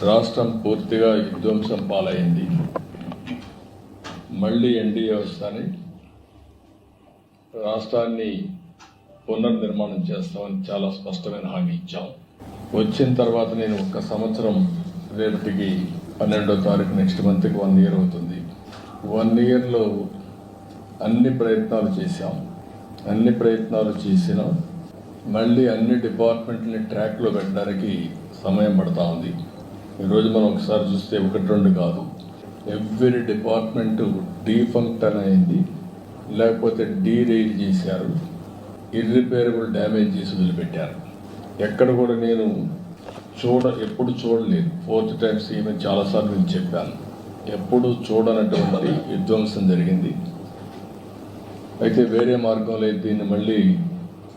రాష్ట్రం పూర్తిగా విధ్వంసం పాలైంది. మళ్ళీ ఎన్డీఏ వస్తాని రాష్ట్రాన్ని పునర్నిర్మాణం చేస్తామని చాలా స్పష్టమైన హామీ ఇచ్చాం. వచ్చిన తర్వాత నేను 1 సంవత్సరం రేపటికి 12వ తారీఖు నెక్స్ట్ మంత్కి 1 ఇయర్ అవుతుంది. 1 ఇయర్లో అన్ని ప్రయత్నాలు చేసినా మళ్ళీ అన్ని డిపార్ట్మెంట్ని ట్రాక్లో పెట్టడానికి సమయం పడతా ఉంది. ఈరోజు మనం ఒకసారి చూస్తే 1-2 కాదు, ఎవ్రీ డిపార్ట్మెంటు డీఫంక్షన్ అయింది, లేకపోతే డీరైల్ చేశారు, ఇర్రిపేరబుల్ డ్యామేజ్ చేసి వదిలిపెట్టారు. ఎక్కడ కూడా నేను ఎప్పుడు చూడలేదు. 4th టైం సీఎం చాలాసార్లు నేను చెప్పాను, ఎప్పుడు చూడనటువంటి విధ్వంసం జరిగింది. అయితే వేరే మార్గం లేదు, దీన్ని మళ్ళీ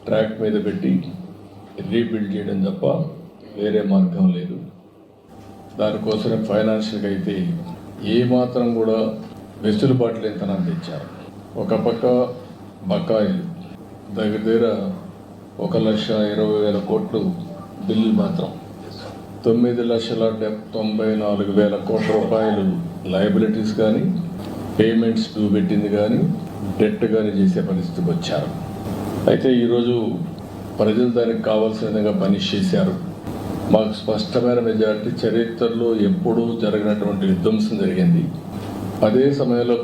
ట్రాక్ మీద పెట్టి రీబిల్డ్ చేయడం తప్ప వేరే మార్గం లేదు. దానికోసమే ఫైనాన్షియల్గా అయితే ఏమాత్రం కూడా వెసులుబాటు లేనితనాన్ని తెచ్చారు. ఒక పక్క బకాయిలు దగ్గర 1,20,000 కోట్లు బిల్లు మాత్రం 9,94,000 కోట్ల రూపాయలు లయబిలిటీస్ కానీ, పేమెంట్స్ డ్యూ పెట్టింది కానీ, డెట్ కానీ చేసే పరిస్థితికి వచ్చారు. అయితే ఈరోజు ప్రజలు దానికి కావాల్సిన విధంగా పనిష్ చేశారు. మాకు స్పష్టమైన మెజారిటీ, చరిత్రలో ఎప్పుడూ జరగనటువంటి విధ్వంసం జరిగింది. అదే సమయంలో